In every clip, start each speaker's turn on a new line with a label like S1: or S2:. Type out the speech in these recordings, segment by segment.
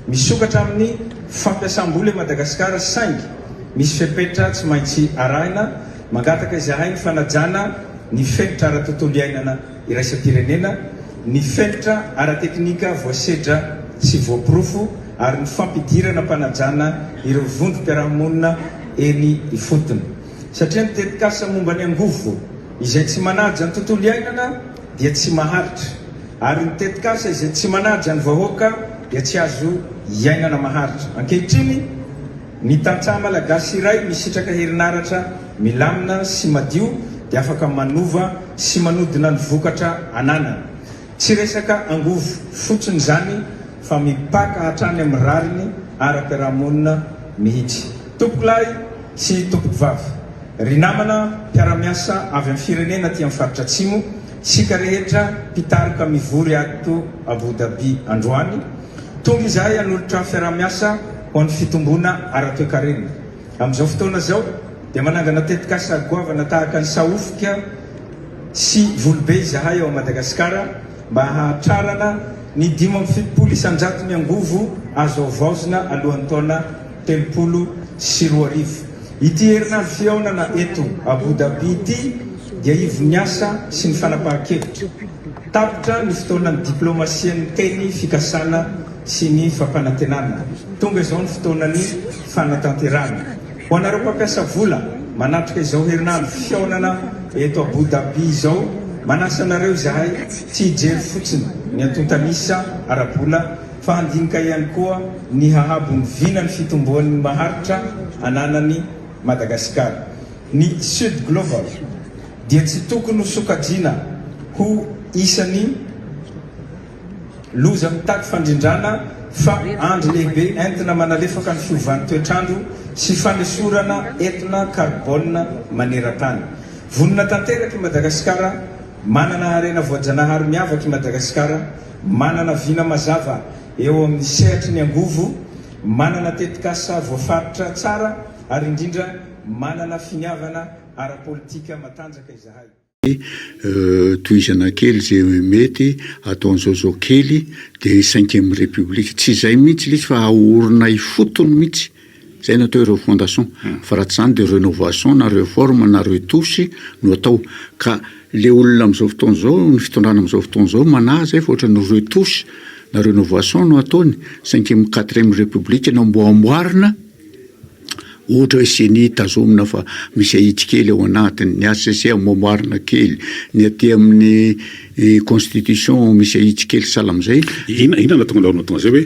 S1: misokatra amin'ny fampiasam-bola Madagasikara saingy misy fepetra tsy maintsy arahina mangataka izahay ny fanajana ny felitra ara-tontolo iainana iraisam-pirenena, ny felitra ara-teknika voasedra sy voapirofo ary ny fampidirana mpanajana ireo vondrom-piarahamonina eny ifotony. Satria ny tetikasa momba ny angovo izay tsy manaja ny tontolo iainana dia tsy maharitra, ary ny tetikasa izay tsy manaja ny vahoaka dia tsy azo iainana maharitra. Ankehitriny ny tantsaha malagasy iray misitraka herinaratra milamina sy madio dia afaka manova sy manodina ny vokatra ananana. Tsy resaka angovo fotsiny zany fa mipaka hatrany amin'ny rariny ara-piarahamonina mihitsy. Tompoklahy sy tompovavy, ry namana mpiara-miasa avy amin'ny firenena ty amin'ny faritra atsimo, sika rehetra mpitarika mivory ato Abu Dhabi androany, tonga izahay hanolotra fiara-miasa ho an'ny fitombona ara-toekarena. Amin'izao fotoana zao dia manangana tetikasa goavana tahaka ny saofika sy volobe izahay ao Madagasikara mba hahatrarana ny 570 isanjato ny angovo azo avaozina alohan'ny taona 2024. Ity herinandro fihaonana eto Abu Dhabi ity dia ivoniasa sy ny fanapahan-kevitra. Tapitra ny fotoanan'ny diplomasian'ny teny fikasana sy ny fampanantenana. Tonga izao ny fotoanan'ny fanatanterana. Ho anareo mpampiasa vola manatrika izao herinandro fihaonana eto Abu Dhabi izao, manasa anareo izahay tsy hijery fotsiny ny antontanisa ara-bola fa handinika ihany koa ny hahabony vina ny fitomboan'ny maharitra ananany Madagasikara. Ny Sud Global dia tsy tokony ho sokajiana ho isan'ny loza mitaky fandrindrana fa andro lehibe entina manalefaka ny fiovan'ny toetrandro sy fanesorana entina karbona maneran-tany. Vonona tanteraka i Madagasikara, manana harena voajanahary miavaka i Madagasikara, manana vina mazava eo amin'ny sehatry ny angovo, manana tetikasa voafaritra tsara ary indrindra manana finiavana ara-politika matanjaka izahay.
S2: Toizana kely zay mety ataon'izao kely dia 5e république tsy izay mihitsy izy fa aorina ifotony mihitsy zay no atao ireo fondation fa raha tsy zany dia rénovation na réforme na retouche no atao. Ka le olona amin'izao fotoana izao, ny fitondrana amin'izao fotoana izao manaza efa ohatra ny retouche na rénovation no ataony 5e 4e république no amboamboarina ohatra hoe seny tazomina fa misy ahitsy kely ao anatiny, ny ACC amboamboarina kely, ny aty amin'ny constitution misy ahitsy kely sahala amin'izay.
S3: Ina natonga tonga zay hoe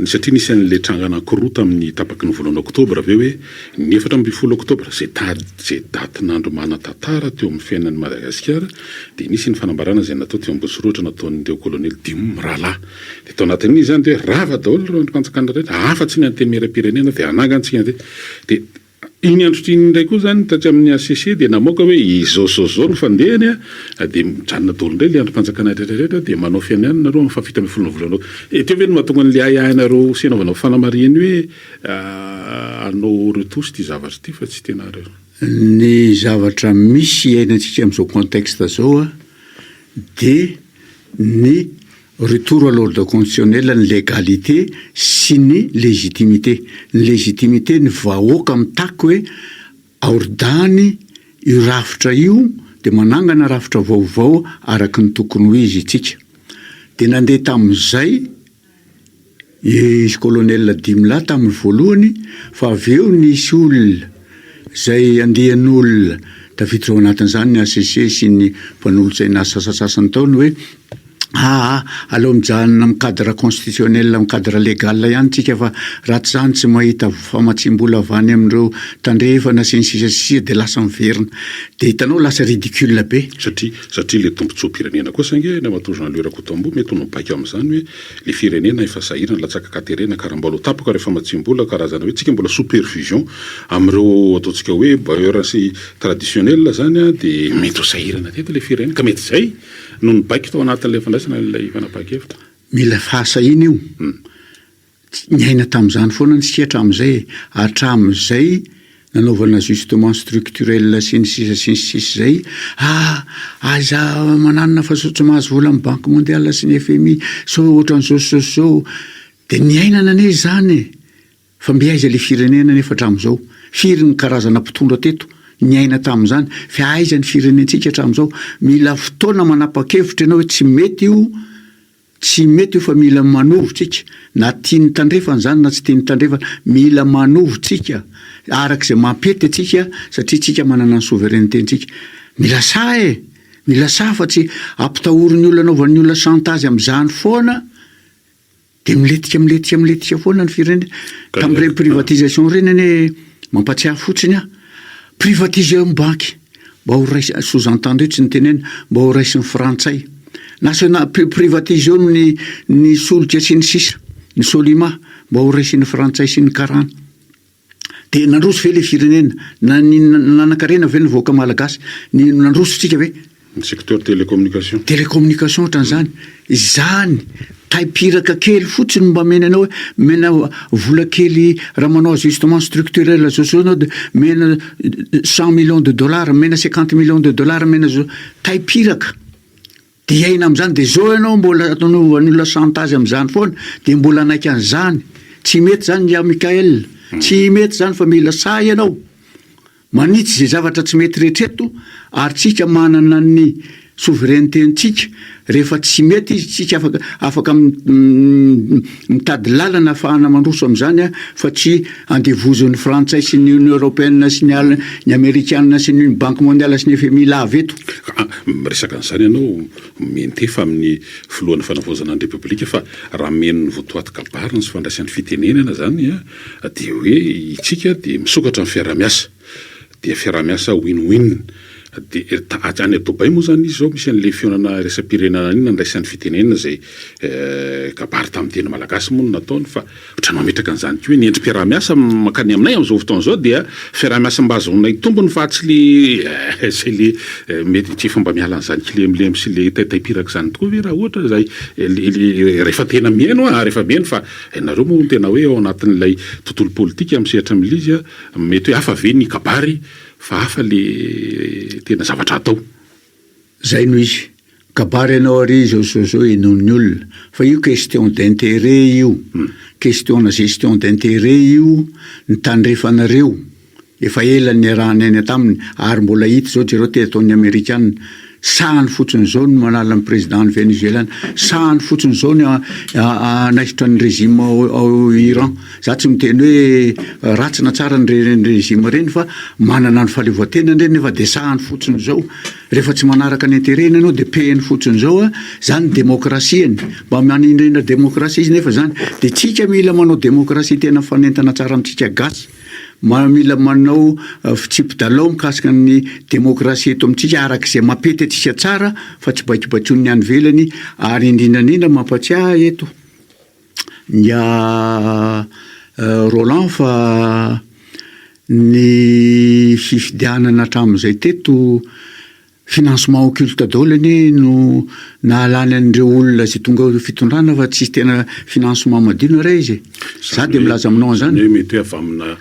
S3: satria nisy an'le trangana koroa tamin'ny tapaky ny volana oktobra aveo hoe ny 14 oktobra zay datin'andro manan-tantara teo amin'ny fiainan'ny Madagasikara dia nisy ny fanambarana zay natao teo ambosiroatra nataon'ireo kolonely dimy rahalahy. Dia tao anatin'iny zany dia rava daholo ireo mpanjakana rehetra afa-tsy ny antemeram-pirenena dia anangantsika dia iny andro triny indray koa zany tatry amin'ny ACC dia namoaka hoe izao no fandehany dia mijanona daholo indray le andro mpanjakana rehetrarehetra dia manao fianianana nareo amin'ny fafita ambin'ny folon'ny volana teo ve no mahatonga an'le ayahinareo sy anaovanao fanamariany hoe anao retouche ty zavatra ty fa tsy tena reo.
S2: Ny zavatra misy iainantsika amin'izao contexte zao dia ny retour à l'ordre constitutionnel, ny légalité sy ny légitimité. Ny légitimité ny vahoaka mitaky hoe aordany io rafitra io dia manangana rafitra vaovao araka ny tokony ho izy itsika. Dia nandeha tamin'izay izy colonel Dimla tamin'ny voalohany fa avy eo nisy olona zay andehan'olona tafiditra ao anatin'izany ny ACC sy ny mpanolotsaina sasasasany taony hoe aleo mijanona amin'ny cadre constitutionnel, amin'ny cadre légal ihany tsika fa raha tsy zany tsy mahita famatsim-bola avy any amin'ireo tandrefana sy ny sisa dia lasa miverina. Dia hitanao lasa ridicule be.
S3: Satria le tombontsoa-pirenena koa saingy na mahatozona le Rakotombo mety ho mibaika amin'izany hoe le firenena efa sahirana latsaka katerena karaha mbola tapaka rehefa matsim-bola karazana hoe tsika mbola supervision amin'ireo ataontsika hoe bailleur sy traditionnel zany dia mety ho sahirana teto le firenena ka mety zay no mibaika tao anatin'ilay fandraisana ilay fanapahan-kevitra.
S2: Mila fahasahina io. Ny aina tamin'izany foana ny sika hatramin'izay nanaovana ajustement structurel sy ny sisa zay aza mananana fa sotso mahazo vola amin'ny banque mondiale sy ny FMI so ohatran'izao dia ny ainana ane zany fa miaiza le firenena nefa hatramin'izao firy ny karazana mpitondra teto ny aina tamin'izany fa aiza ny firenentsika hatramin'izao mila fotoana manapa-kevitra ianao hoe tsy mety io fa mila manovotsika na tiany tandrefana zany na tsy tiany tandrefana mila manovotsika arak'izay mampety atsika satria tsika manana ny souveraineténtsika mila sa fa tsy ampitahoriny olona anaovan'ny olona chantage amin'izany foana dia miletika foana ny firenena tamin'ireny privatisation reny ane mampatsiahy fotsiny privatiser ny banky mba ho raisy sous-entendu tsy ny tenena mba ho raisy ny frantsay privatiser ny solika sy ny sisa ny solima mba ho raisy ny frantsay sy ny karana dia nandroso ve le firenena nanankarena ve ny voaka malagasy nandrosotsika ve
S3: secteur
S2: télécommunication ohatran'izany zany taipiraka kely fotsiny mba menanao hoe mena vola kely raha manao ajustement structurel zao de mena 100 millions de dollars mena 50 millions de dollars mena zao taipiraka dia iaina amin'izany dia zao ianao mbola ataonovan'ny olona chantage amin'izany foana dia mbola anaiky an'izany tsy mety zany ya Mikael tsy mety zany fa mila sa ianao manitsy zay zavatra tsy mety rehetreto ary tsika manana ny souveraineténtsika rehefa tsy mety izy tsika afaka mitady lalana ahafahana mandroso amin'izany fa tsy andevozon'ny frantsay sy ny union européenne sy ny américaine sy ny banque mondiale sy ny FMI lava eto
S3: resaka an'izany ianao mentefa amin'ny filohan'ny fanavozana ny repoblika fa raha menony votoaty kabarina sy fandraisan'ny fitenenana zany dia hoe itsika dia misokatra amin'ny fiaramiasa dia fiaramiasa win-win dia any Dubai moa zany izy zao misy an'le fionana resam-pirenena iny nandraisan'ny fitenenana zay kabary tamin'ny teny malagasy moa nataony fa ohatrany mametraka an'izany ko hoe ny endrim-piaramiasa makany aminay amin'izao fotoana zao dia fiaramiasa mba azonay tombony fa tsy le zay le mety tsy efa mba miala an'izany kilemilemy sy le taitaipiraka zany tokoa ve raha ohatra zay rehefa tena miaino rehefa miaino fa nareo moa tena hoe ao anatin'ilay tontolo politika misehatra amin'izy mety hoe hafa ve ny kabary fa hafa le tena zavatra atao
S2: zay no izy kabary ianao ary zao enon'ny olona fa io question d'intérêt io question na gestion d'intérêt io ny tandrefanareo efa ela ny rahany ainy taminy ary mbola hita zao jereo te ataon'ny amerikana sahany fotsiny zao no manala ny président ny venezuelana sahany fotsiny zao ny naisitra ny régime ao Iran za tsy miteny hoe ratsina tsara ny régime reny fa manana ny fahaleovan-tena reny nefa dia sahany fotsiny zao rehefa tsy manaraka ny intérêt ianao dia pehiny fotsiny zao zany démocratie mba manindrina démocratie izy nefa zany dia tsika mila manao démocratie tena fanentana tsara amintsika gasy mila manao fitsipy-dalao mikasika ny démocratie eto amintsika arak'izay mampety atsika tsara fa tsy baikibaikon'ny any velany ary indrindrandrindra mampatsiahy eto Roland fa ny fifidianana hatramin'izay teto financement occulte daolany no nahalany an'ireo olona zay tonga fitondrana fa tsy tena financement madino ray izy za dia milaza aminao an'izany
S3: mety hoe avy amina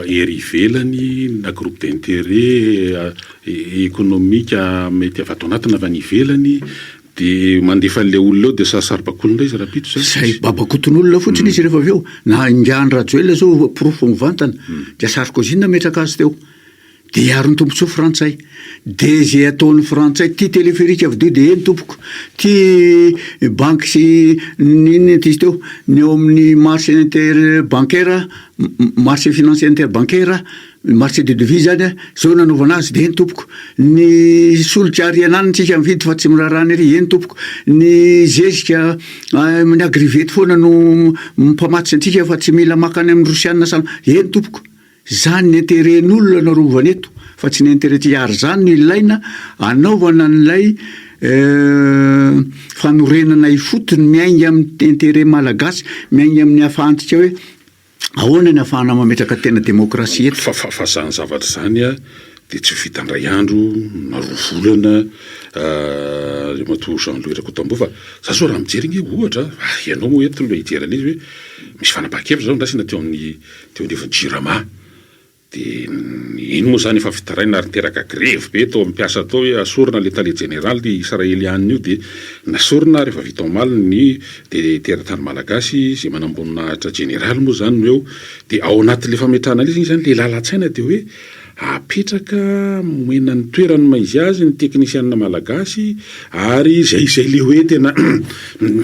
S3: ery ivelany na groupe d'intérêt économique mety avy ato anatina avy any ivelany dia mandefa an'ilay olona eo dia sasaribakolondray izy rapito
S2: zay babakoton'olona fotsiny izy rehefa avy eo na ingiany rajoela zao profo mivantana dia Sarkozy nametraka azy teo dia ary ny tombontsoa frantsay dia zay ataon'ny frantsay ty téléphérique avy deo dia eny tompoko ty banque sy ninona izy teo ny eo amin'ny marché interbancaire marché financier interbancaire marché de devise zany zao nanaovana azy dia eny tompoko ny solika arianany tsika mividy fa tsy mirarany ery eny tompoko ny zezika ny agrivety foana no mpamatitsy antsika fa tsy mila makany amin'ny rosianina samy eny tompoko zany ny intérêt-n'olona narovana eto fa tsy ny intérêt ary zany no ilaina anaovana n'ilay fanorenana ifotony miainga amin'ny intérêt malagasy miainga amin'ny hafahantsika hoe ahoana ny hafahana mametraka tena démocratie eto
S3: fa zany zavatra zany dia tsy vitandray andro narovolana matoa Jean-Louis Rakotombo fa za so raha mijery nge ohatra ianao moa eto lo hijerana izy hoe misy fanapahan-kevitra zao ndrasina teo amin'ny Jirama dia ino moa zany efa fitaraina ary niteraka grevy be tao ampiasa tao hoe asorina le tale généraly israelianina io dia nasorina rehefa vita omaliny dia teratany malagasy zay manambonina généraly moa zany eo dia ao anatin'le fametrahana izy zany le lalatsaina dia hoe apetraka moena ny toerany maizy azy ny teknisianina malagasy ary zay le hoe tena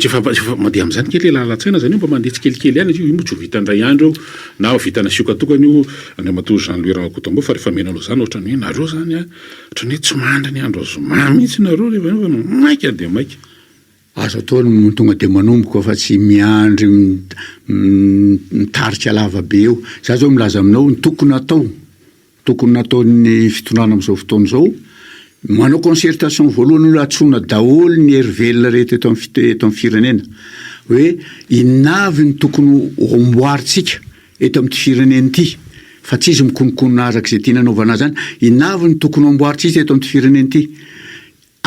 S3: efa mandeha amin'izany kely lalatsaina zany io mba mandeha tsikelikely ihany izy io moa tsy ho vita ndray andro eo na ho vita nasioka-tokany io any matory Jean Louis Rankotombo fa rehefa menanao zany ohatrany hoe nareo zany ohatrany hoe tsy mandra ny andro azo mihitsy nareo rehefa maika dia maika
S2: azo ataony tonga dia manomboka fa tsy miandry mitarika lava be eo za zao milaza aminao ny tokony nataon'ny fitondrana amin'izao fotoana izao manao concertation voalohany olo atsona daholo ny hery rehetra eto amin'ny firenena hoe inavy ny tokony omboaritsika eto amin'ity firenena ity fa tsy izy mikonokonina araka izay tiana anaovana zany inavy ny tokony omboaritsika eto amin'ity firenena ity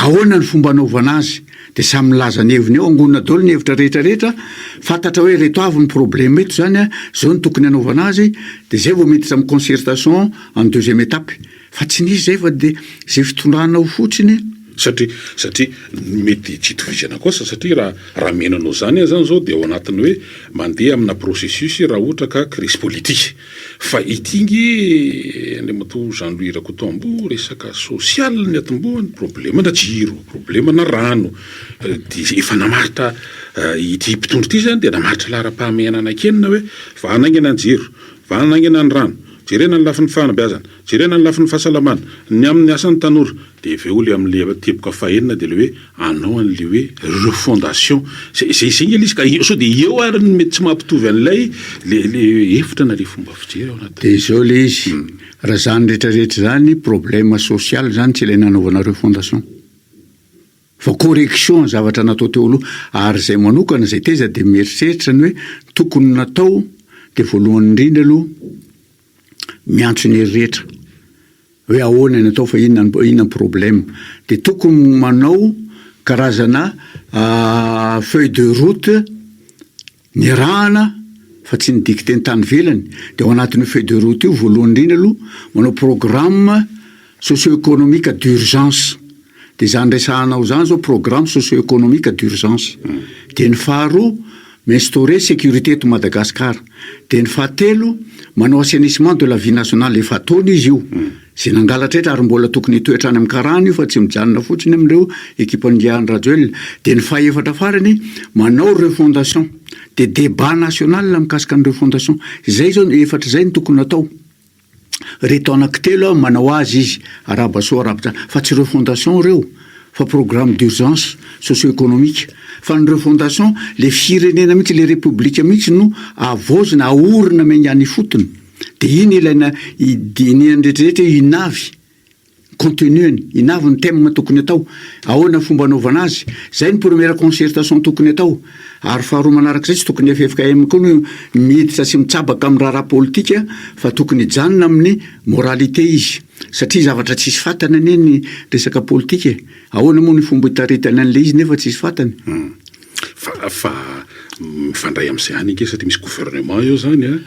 S2: ahoana ny fomba anaovana azy dia samy milaza ny heviny eo angonina daholo ny hevitra rehetrarehetra fantatra hoe reto avy ny problème eto zany zao ny tokony anaovana azy dia zay vao miditra amin'ny concertation en deuxième étape fa tsy nisy zay fa dia zay fitondranao fotsiny
S3: satria mety tsy itovizana kosa satria raha menanao zany zany zao dia ao anatiny hoe mandeha amina processus raha ohatra ka crise politique fa itingy any mato Jean Louis Rankotombo resaka social ny atomboany problème na jiro problème na rano dia efa namaritra ity mpitondro ity zany dia namaritra lara-pahamehanana kenina hoe fa anaingana ny jiro fa anaingana ny rano jerena ny lafin'ny fanabeazana jerena ny lafin'ny fahasalamana ny amin'ny asan'ny tanora dia aveo le amin'le teboka fahenina dia le hoe anao an'le hoe refondation zay igny izy ka so dia eo ary mety tsy mampitovy an'ilay le hevitra na le fomba fijery ao anaty
S2: dia zao le izy raha zany rehetrarehetra zany problème social zany tsy ilay nanaovana refondation fa correction zavatra natao teo aloha ary zay manokana zay teza dia mieritreritra ny hoe tokony natao dia voalohany indrindra aloha miantso ny hery rehetra hoe ahoana ny atao fa inona problème dia tokony manao karazana feuille de route ny rahana fa tsy ny dicté ny tany velany dia ao anatin'ny feuille de route io voalohany indrindra aloha manao programme socio-économique d'urgence dia zany resahanao zany zao programme socio-économique d'urgence dia ny faharoa m'instaurer sécurité eto Madagasikara dia ny fahatelo manao assainissement de la vie nationale efa ataony izy io zay nangalatra etra ary mbola tokony hitoetrany amin'ny karana io fa tsy mijanona fotsiny amin'ireo équipe-ngiahany rajoelona dia ny fahaefatra farany manao refondation dia débat national mikasika ny refondation zay zao efatra zay ny tokony natao reto anankitelo manao azy izy arabaso arabatra fa tsy refondation reo fa programme d'urgence socio-économique fa ny refondation le firenena mihitsy le république mihitsy no avozina aorina megnany fotony dia iny ilaina idiniany rehetrarehetra inavy continueny inavy ny thème tokony atao ahoana fomba anaovana azy zay ny première concertation tokony atao ary faharoa manaraka izay tsy tokony efefika koa no miditra sy mitsabaka amin'ny raharaha politika fa tokony janona amin'ny moralité izy satria zavatra tsisy fatana ny resaka politika ahoana moa ny fomba hitaritana an'le izy nefa tsisy fatany
S3: fa mifandray amin'izay any ike satria misy gouvernement eo zany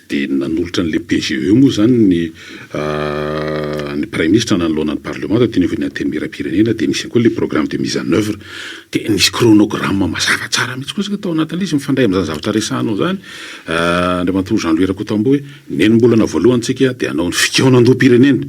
S3: dia nanolotra n'le PGE moa zany ny prime ministre nanoloana ny parlement da tiany oviny anteny miram-pirenena dia nisy koa le programme de mise en œuvre dia nisy chronogramme mazava tsara mihitsy koa saka tao anatin'le izy mifandray amin'izany zavatra resahanao zany andriamantoa Jean Louis Rankotombo hoe nenim-bolana voalohany tsika dia anao ny fikaonandoha-pirenena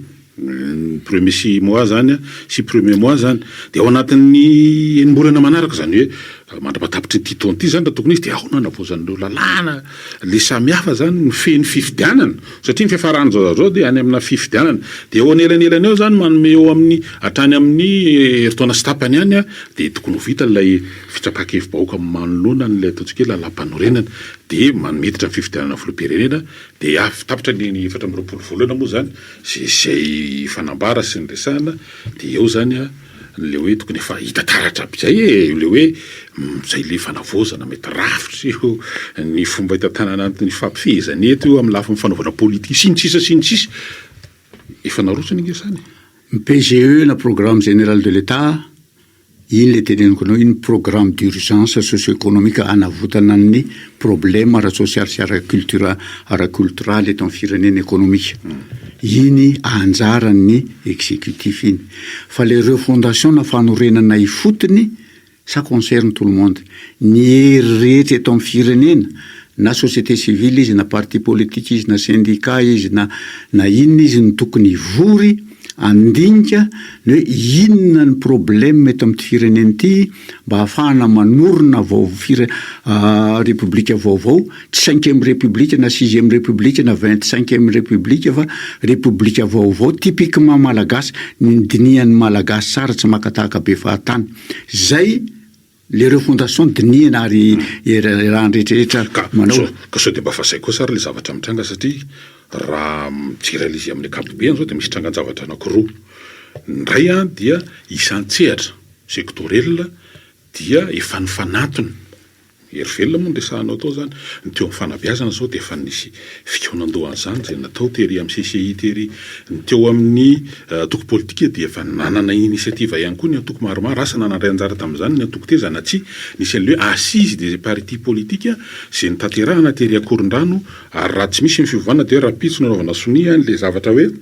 S3: premier 6 mois zany sy premier mois zany dia ao anatin'ny enim-bolana manaraka zany hoe mandrapatapitry ny titony ity zany raha tokony izy dia ahoana navozan'ireo lalàna le samihafa zany ny feny fifidianana satria ny fiafarany zao dia any amina fifidianana dia eo anelanelany eo zany manome eo amin'ny hatrany amin'ny heritaona sy tapany any dia tokony ho vita ilay fitsapakevim-bahoaka manoloana n'ilay ataontsika hoe lalam-panorenana dia miditra ny fifidianana filoham-pirenena dia tapitra ny 4 volana moa zany zay fanambara sy ny resahana dia eo zany le hoe tokony efa hita taratra aby zay le hoe zay le fanavozana mety rafitra io ny fomba hitantanana ny fampifehezana eto io amin'ny lafiny fanaovana politique sy ny tsisa efa narotsony inge sany
S2: PGE na programme général de l'État iny le teneniko anao iny programme d'urgence socio-économique anavotana ny problème ara-sosialy sy ara-culturale eto amin'ny firenena économique. Iny anjaran'ny exécutif iny. Fa les refondation na fanorenana ifotony, ça concerne tout le monde. Ny hery rehetra eto amin'ny firenena, na société civile izy, na parti politique izy, na syndicat izy, na inona izy ny tokony vory, andinika ny hoe inona ny problème eto amin'ny firenena ity mba hahafahana manorina république vaovao, tsy 5e république na 6e république na 25e république fa république vaovao typiquement malagasy, ny dinihan'ny malagasy tsara tsy makatahaka be fahatany. Zay les refondation dinihana ary raha rehetrarehetra manao.
S3: Ka sao dia mba fasay koa sara le zavatra mitranga satria raha jiralizy amin'ny ankapobeny zao dia misy trangan-javatra anankiroa. Ny ray dia isan-tsehatra sectoriel dia efa nifanatony. Hery velona moa ny resahanao tao zany. Ny teo amin'ny fanabeazana zao dia efa nisy fikaonandohan'izany izay natao tery amin'ny CCI tery. Ny teo amin'ny antoko politika dia efa nanana initiative ihany koa ny antoko maromaro, asa nanandray anjara tamin'izany ny antoko tezana tsy nisy an'ilay assise des partis politika izay nitanterahana tery Akorondrano, ary raha tsy misy ny fivavahana dia rapitso nanaovana sonia le zavatra hoe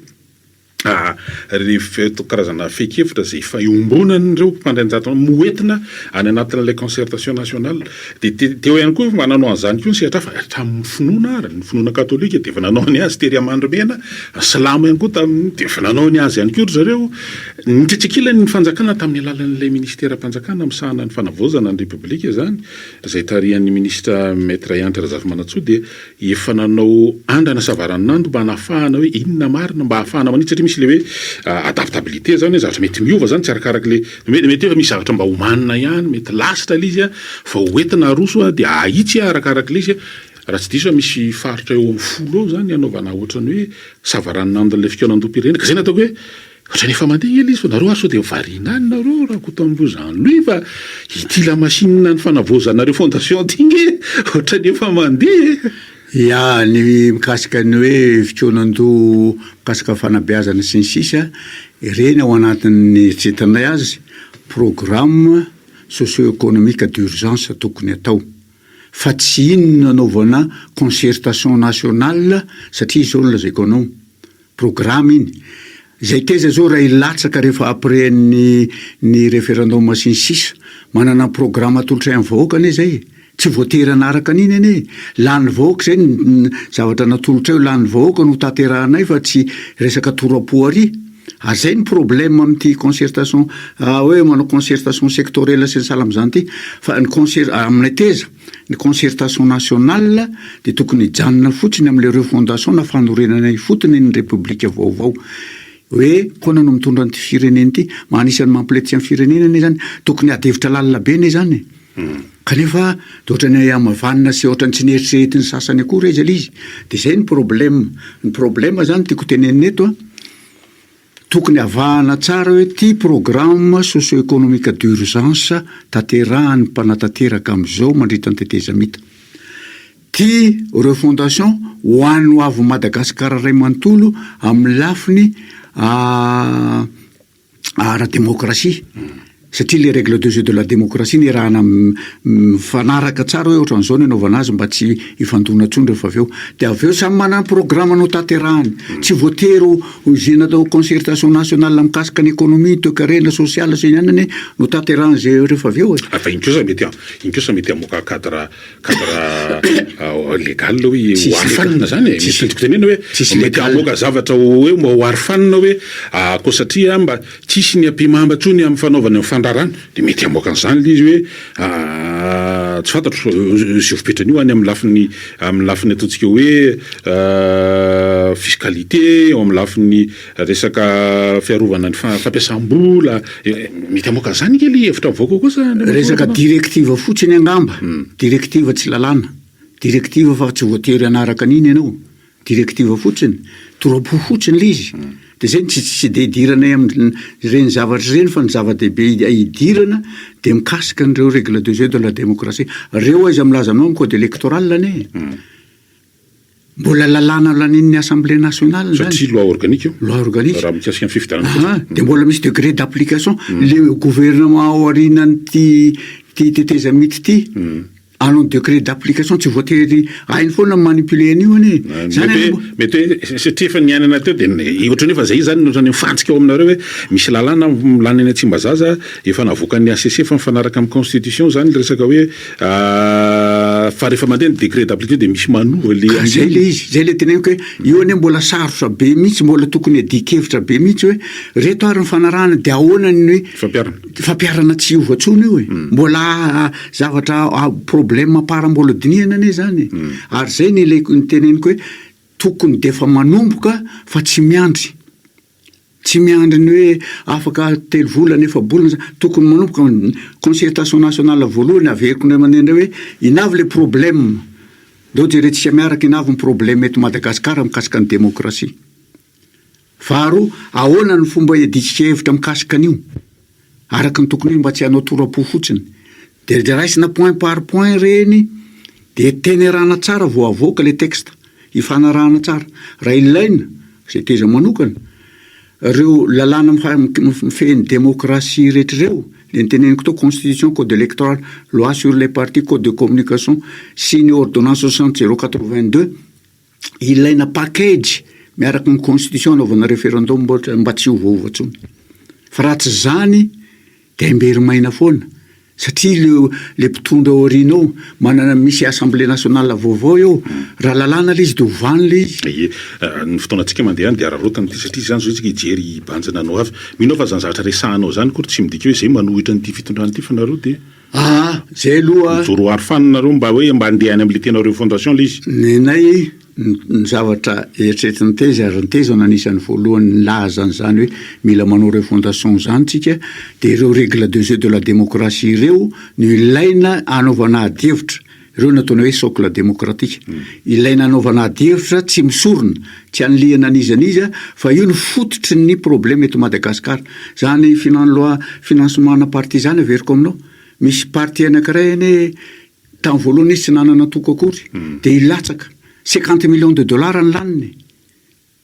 S3: karazana feikevitra zay efa iombonan'ireo mpandray-anjara moentina any anatin'ilay concertation nationale. Dia teo ihany koa mananao an'izany koa ny sehatra fa tamin'ny finoana ary ny finoana katolika dia efa nanao ny azy tery Amandrimena, Silamo ihany koa tamin'ny dia efa nanao ny azy ihany koa zareo. Nitretsekilany ny fanjakana tamin'ny alalan'ilay ministera-panjakana misahana ny fanavozana ny republika zany, izay tarihan'ny ministra Maître Yantra Razafimanaantsoa, dia efa nanao andrana savaran'ando mba hanafahana hoe inona marina mba hahafahana manitsy, satria misy le hoe adaptabilité zany, zavatra mety miova zany tsy arakarak' le mety efa misy zavatra mba homanina ihany, mety lasitra l'izy fa hoentina aroso dia ahitsy arakarak' le izy. Raha tsy diso misy faritra eo amin'ny 10 eo zany anaovana ohatrany hoe savaran'ando le fikaonandoam-pirenena. Ka zay natao hoe ohatrany efa mandeha ela izy fa nareo sao dia varina any nareo raha kotamboizany lui fa ity la machine ny fanavozanareo fondation tingy ohatrany efa mandeha.
S2: Ya, ny mikasika ny hoe fikaonando mikasika fanabeazana sy ny sisa, ireny ao anatin'ny eritreretanay azy programme socio-économique d'urgence tokony atao. Fa tsy inona anaovana concertation nationale satria izao no lazaiko anao programme iny. Zay teza zao raha ilatsaka rehefa après ny référendum sy ny sisa, manana programme atolotray amin'ny vahoaka ane zay. Tsy voatery anaraka an'iny ane. Lany vahoaka zay ny zavatra natolotra eo, lany vahoaka no tanterahanay fa tsy resaka torapo ary. Ary zay ny problème amin'ity concertation hoe manao concertation sectorielle sy ny sahala amin'izany ity, fa ny aminay teza ny concertation nationale dia tokony hijanona fotsiny amin'ilay refondation na fanorenana ifotony ny république vaovao. Hoe koana no mitondra an'ity firenena ity, manisany mampiletsy amin'ny firenena ane zany, tokony adevitra lalina be ane zany. Kanefa ohatrany amavanina sy ohatrany tsy nieritreretiny sasany akory izy izy. Dia zay ny problème. Ny problème zany tiako tenenina eto, tokony avahana tsara hoe ty programme socio-économique d'urgence tanterahan'ny mpanatanteraka amin'izao mandritra ny teteza mita. Ty refondation ho an'ny ho avy Madagasikara ray manontolo amin'ny lafiny ara-démocratie. Satria les règles de jeu de la démocratie ny rahana mifanaraka tsara hoe ohatran'izao ny anaovana azy mba tsy ifandona-tsony rehefa avy eo. Dia avy eo samy manana programme no tanterahany. Tsy voatery ho izay natao concertation nationale mikasika ny économie, toe-karena, sosiala sy ihany no tanterahany zay rehefa avy eo.
S3: Fa inkosa mety amoaka cadre légal hoe ho arifanina zany. Mety tenena hoe mety amoaka zavatra hoe mba ho arifanina hoe ko satria mba tsisy ny ampimamba tsony amin'ny fanaovana fandrarana dia mety amoaka an'izany izy hoe tsy fantatro sy fipetrany io any amin'ny lafiny ataontsika hoe fiscalité, amin'ny lafiny resaka fiarovana ny fampiasam-bola, mety amoaka an'izany kely hevitra mivoaka kosa.
S2: Resaka directive fotsiny angamba, directive tsy lalàna, directive fa tsy voatery anaraka an'iny ianao, directive fotsiny, torapo fotsiny le izy. Dia zay tsy dia hidirana amin'ireny zavatra ireny fa ny zava-dehibe hidirana dia mikasika an'ireo règle de jeu de la démocratie. Reo aiza milaza anao amin'ny code électoral ane. mbola lalàna lanin'ny assemblée nationale
S3: satria loi organique io
S2: loi organique
S3: raha mikasika ny fifidianana
S2: dia mbola misy degré d'application le gouvernement ao aorianany ty teteza mity ty anao degré d'application tsy voatery hainy foana manipule an'io anie
S3: mety hoe satria efa niainana teo dia ohatrany efa zay zany ohatrany mifantsika eo aminareo hoe misy lalàna lany any Tsimbazaza efa navoakan'ny ACC fa mifanaraka amin'ny constitution zany le resaka hoe fa rehefa mandeha ny degré d'application dia misy manova le
S2: zay le izy zay le teneniko hoe io anie mbola sarotra be mihitsy mbola tokony adikevitra be mihitsy hoe reto ary ny fanarahana dia ahoana ny fampiarana tsy ovatsony io hoe mbola zavatra problème para mbola dinihana anie zany ary zay ny teneniko hoe tokony defa manomboka fa tsy miandry ny hoe afaka telo volana efa bolana tokony manomboka concertation nationale voalohany averiko ny manendra hoe inavy le problème dao jeretsika miaraka inavy ny problème eto Madagasikara mikasika ny démocratie faharoa ahoana ny fomba hiaditsika hevitra mikasika an'io araka ny tokony mba tsy hanao toram-po fotsiny dia raisina point par point reny dia tenerana tsara vao avoaka le texte hifanarahana tsara raha ilaina zay teza manokana reo lalàna mifehy démocratie rehetrareo le niteneniko tao constitution code électoral loi sur les partis code de communication sy ny ordonnance 60/082 ilaina package miaraka ny constitution anaovana référendum mba tsy ovaova tsony fa raha tsy zany dia imbery maina foana satria le mpitondra aorianao manana misy assemblée nationale vaovao eo raha lalàna le izy dia ovany le izy
S3: ny fotoanantsika mandeha any dia ararotany ty satria zany zao tsika hijery banjana anao avy mino fa zany zavatra resahanao zany koa tsy midika hoe zay manohitra nyty fitondrany ty fanareo dia
S2: zay aloha
S3: mijoro arofananareo mba hoe mba andeha any am'le tenareo fondation le izy
S2: nenay ny zavatra eritreritiny teza ary ny teza nanisany voalohany lazany zany hoe mila manao refondation zany tsika dia ireo règle de jeu de la démocratie ireo no ilaina anaovana adihevitra ireo nataona hoe socle démocratique ilaina anaovana adihevitra tsy misorona tsy anlihana anizaniza fa io ny fototry ny problème eto Madagasikara zany loi financement parti zany averiko aminao misy parti anankiray ane tamin'ny voalohany izy tsy nanana toko akory dia ilatsaka 50 millions de dollars ny laniny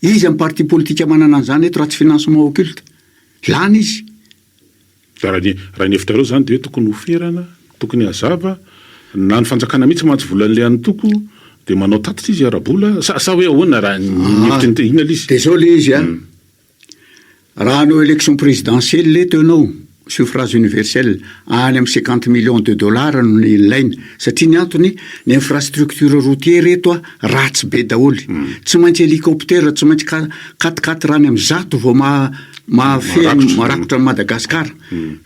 S2: izy amin'ny parti politique manana an'izany eto raha tsy financement occulte lany izy
S3: raha ny hevitrareo zany dia hoe tokony hoferana tokony hazava na ny fanjakana mihitsy mantsy volan'le an'ny toko dia manao tatitra izy arabola sa hoe ahoana raha nihevitra ina le izy
S2: dia zao le izy raha anao élection présidentielle le teonao suffrage universel any amin'ny 50 millions de dollars no ilaina satria ny antony ny infrastructure routier reto ratsy be daholy tsy maintsy hélicoptère tsy maintsy 4x4 rany amin'ny zato vao marakotra ny Madagasikara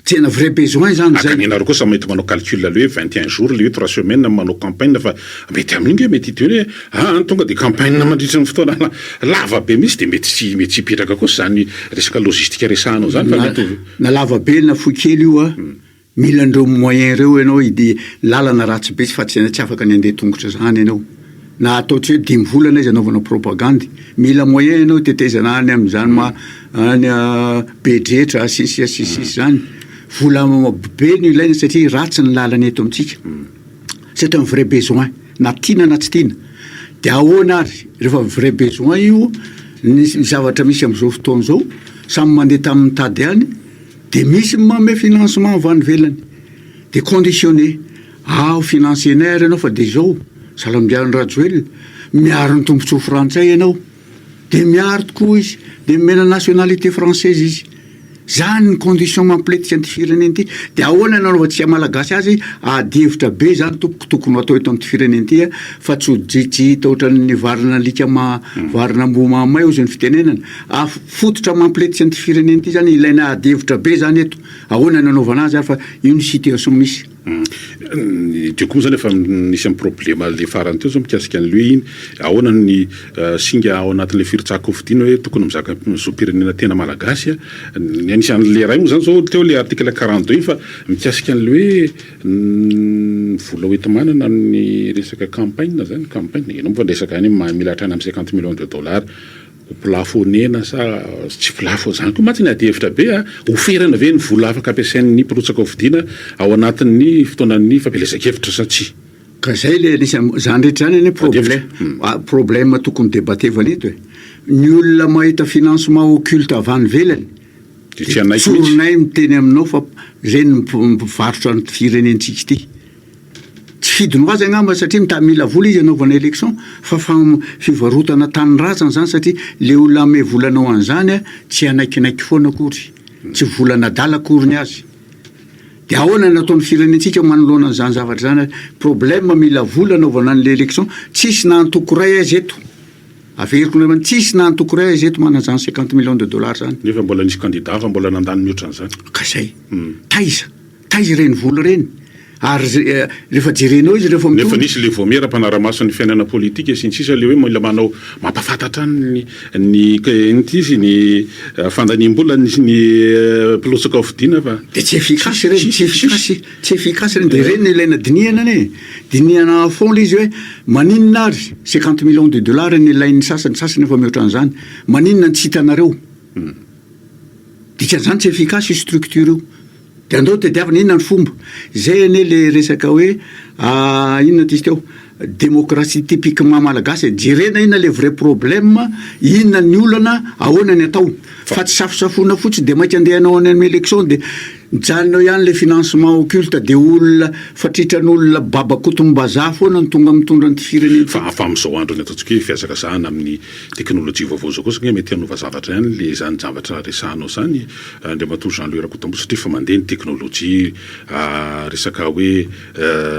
S2: tsena vrai besoin zany zay
S3: akaninareo koa sa mety manao calcul le hoe 21 jours le hoe 3 semaines manao campagne fa mety amin'iny mety hiteny hoe tonga dia campagne mandritra ny fotoana lava be misy dia mety tsy hipetraka koa zany resaka logistique resahanao zany fa
S2: na lava be na foy kely io mila andreo moyen reo ianao de lalana ratsy be fa tsy afaka ny andeha tongotra zany ianao na ataotsy hoe 10 volana izy anaovana propagandy mila moyen ianao tetezana any amin'izany any bedretra asisy zany vola be no ilaina satria ratsy ny lalana eto amintsika c'est un vrai besoin na tiana na tsy tiana dia ahoana ary rehefa vrai besoin io ny zavatra misy amin'izao fotoana zao samy mandeha tamin'ny tady any dia misy mame financement avy any velany dia conditionné financianaire ianao fa dia zao salambiany rajoel miaro ny tombontsoa frantsay ianao dia miaro tokoa izy dia mena nationalité française izy zany ny condition mampiletika anty fireneny ity dia ahoana nanaovatsika malagasy azy adihevitra be zany tokony atao eto amin'ity fireneny ity fa tsy hojitsy ohatran'ny varina alika varina mbomamay o zay ny fitenenana fototra mampiletika anty fireneny ity zany ilaina adihevitra be zany eto ahoana nanaovana azy ary fa io ny situation misy
S3: teo koa zany efa nisy amin'ny problème le farany teo zao mikasika an'le iny ahoana ny singa ao anatin'le firitsako fidiana hoe tokony mizaka zo-pirenena tena malagasy anisan'le ray moa zany zao teo le article 42 iny fa mikasika an'le hoe vola hoenty-manana ny resaka campagne zany campagne ianao moa fa resaka any mila hatrany amin'ny 50 millions de dollars ho plafonnena sa tsy plafo zany koa matsy ny adihevitra be oferana ve ny vola afaka ampiasain'ny mpirotsaka fidiana ao anatin'ny fotoanan'ny fampelezakevitra sa tsy
S2: ka zay le zany rehetra zany problème tokony débatevana eto ny olona mahita financement occulte avy any velany tsoronay miteny aminao fa zay mivarotra ny firenentsika ity tsy fidiny azy angamba satria mila vola izy anaovana élection fa fivarotana tany razana zany satria le olona ame volanao an'izany tsy anaikinaiky foana akory tsy volana dala akoriny azy dia ahoana nataon'ny firenentsika manoloana an'izany zavatra zany problème mila vola anaovana an'le élection tsisy nantoko ray azy eto averiko naman tsisy nantoko ray azy eto mana zany 50 millions de dollars zany
S3: nefa mbola nisy candidat fa mbola nandany mihoatra an'izany
S2: ka zay taiza reny vola reny ary rehefa jerenao izy rehefa
S3: nefa nisy le voamera mpanaramaso ny fiainana politika sy ny sisa le hoe mila manao mampafantatra ny fandaniam-bola ny mpilotsaka ofidiana fa
S2: de tsy efficace reny tsy efficace reny de reny ilaina dinihana fond le izy hoe maninona ary 50 millions de dollars ny ilain'ny sasany efa mihoatra an'izany maninona ny tsy hitanareo dikan'izany tsy efficace structure io de andao tediavana inona ny fomba zay ane le resaka hoe inona ty izy teo démocratie typiquement malagasy jerena inona le vrai problème inona ny olana ahoana ny atao fa tsy safosafona fotsy de mainky andehanao any amin'ny élection de mijanonao ihany le financement occulte de olona fatritran'olona babakotom-bazaha foana ny tonga mitondra ny firenena
S3: fa amin'izao andro ny ataontsika hoe fiazakazahana amin'ny teknôlôjia vaovao zao koa satria mety hanova zavatra ihany le zany zavatra resahanao zany Andriamatoa Jean-Louis Rakotombo satria fa mandeha ny teknôlôjia resaka hoe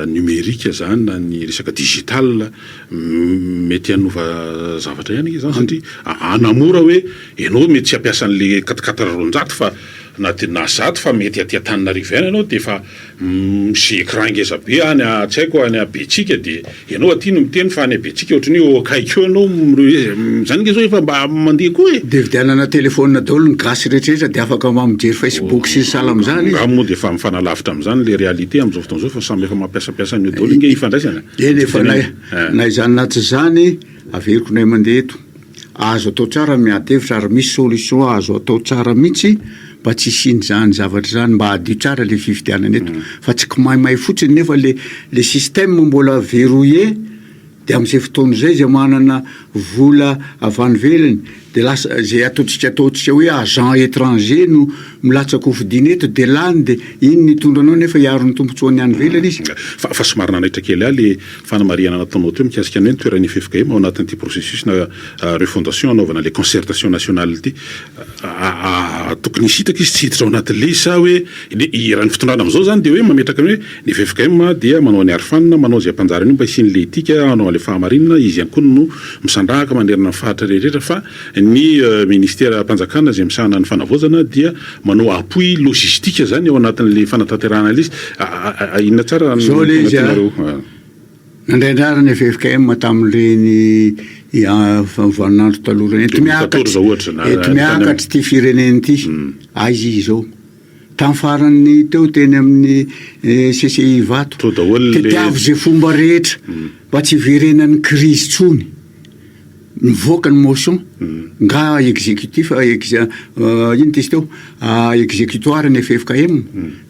S3: numérika zany na ny resaka digital mety hanova zavatra ihany zany satria anamora hoe ianao mety tsy hampiasa an'le 4 fa na zato fa mety aty Antananarivo ihany ianao de fa misy écran ngeza be any tsy haiko any Betsika de ianao aty no miteny fa any Betsika ohatran'ny hoe akaikeo ianao zany nge zao efa mba mandeha koa
S2: de vidianana telefônina daholo ny gasy rehetrarehetra de afaka mijery Facebook sy sala am'izany
S3: izy moa de fa mifanalavitra am'izany le réalité am'izao fotoana zao fa samy efa mampiasapiasa ny daholo nge ifandraisana
S2: eny efa na izany naty zany averiko nay mandeha eto azo atao tsara miadevitra ary misy solution azo atao tsara mihitsy mba tsy isiny zany zavatra zany mba adio tsara le fividianana eto fa tsy maimay fotsiny nefa le système mbola verrouillé de am'izay fotoana zay zay manana vola avany velany de lasa zay ataotsika hoe agent étranger no milatsaka ofidiny eto de lany de iny nitondranao nefa hiaro ny tombontsoany any velany izy
S3: fa somary nanaitra kely le fanamariana nataonao teo mikasika ny toerany FFKM ao anatin'ity processus na refondation anaovana le concertation nationale ty tokony hisitaka izy tsy hiditra ao anatin'le sa hoe raha ny fitondrana am'izao zany de hoe mametraka hoe ny FFKM dia manao ny arifanina manao zay ampanjarany mba hisiny le etika anao le fahamarinana izy ihany koa no misandrahaka manerana ny fahatra rehetrarehetra fa ny ministère mpanjakana zay misahana ny fanavozana dia manao appui logistique zany ao anatin'le fanatanterahana izy inona tsara
S2: nandraindrara ny FFKM tamin'ireny vanandro talorany eto miakatry ty fireneny ty izy zao tamin'ny farany teo teny amin'ny CCI vato tediavo zay fomba rehetra mba tsy verenany crise tsony mivoaka ny motion nga exécutif ino ty izy teo exécutoire ny FFKM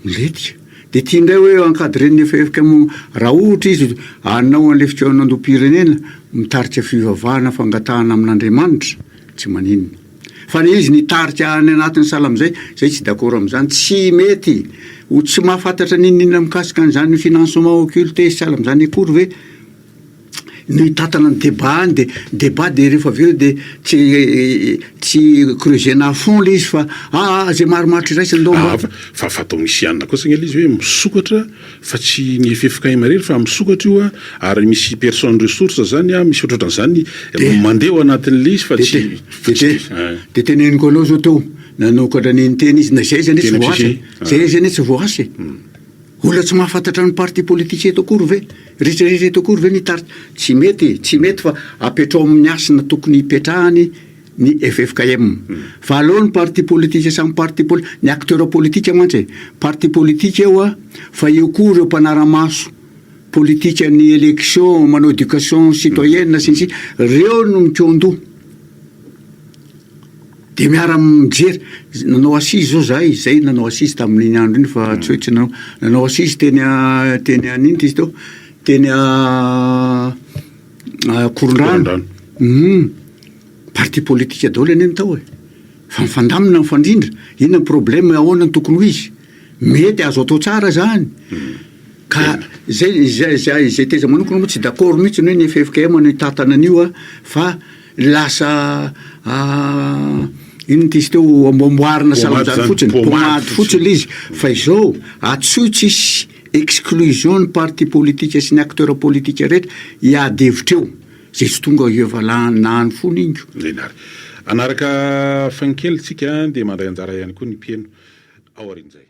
S2: miletika de tiandray hoe encadren'ny FFKM raha ohatra izy anao an'le fitranandrom-pirenena mitaritra fivavahana fangatahana amin'Andriamanitra tsy maninona fa izy nitaritra any anatin'ny sala am'izay zay tsy d'accord am'izany tsy mety tsy mahafantatra ninina mikasika an'izany ny financement occulte sala am'izany akory ve ny tatana ny débat any de débat de rehefa aveo de tsy creusena à fond le izy fa zay marimaritra iraisany
S3: fa atao misy anina koa sagna izy hoe misokatra fa tsy ny FFKM rery fa misokatra io ary misy personne ressource zany misy ohatran'izany mandeha ao anatin'le izy fa tsy
S2: de teneniko anao zao teo nanokatra niny teny izy na zay zany tsy voasy olona tsy mahafantatra ny parti politique eto akory ve rehetrarehetra eto akory ve nitaritra tsy mety fa apetrao amin'ny asina tokony hipetrahany ny FFKM fa aloha ny parti politique samy parti politique ny acteur politique mantsy parti politique eo fa eo koa ireo mpanaramaso politique ny élection manao éducation citoyenne sy reo no mikiondoha de miara mijery nanao assise zao zay nanao assise tamin'iny andro iny fa tsy hoe tsy nanao assise teny an'iny ty izy teo teny korondrano parti politika daholo any tao e fa mifandamina mifandrindra inona problème ahoana ny tokony ho izy mety azo atao tsara zany ka zay teza manokana moa tsy d'accord mihitsy ny hoe ny FFKM ny tatana an'io a fa lasa ino tisy teo amboarina salamjany fotsiny pomady fotsiny le izy fa izao atsoy tsisy exclusion ny parti politika sy ny acteur politika rehetra hiady-hevitra eo zay tsy tonga iovalahany fony ingo
S3: lenary anaraka fankely tsika dia mandray anjara ihany koa ny mpieno ao arin'izay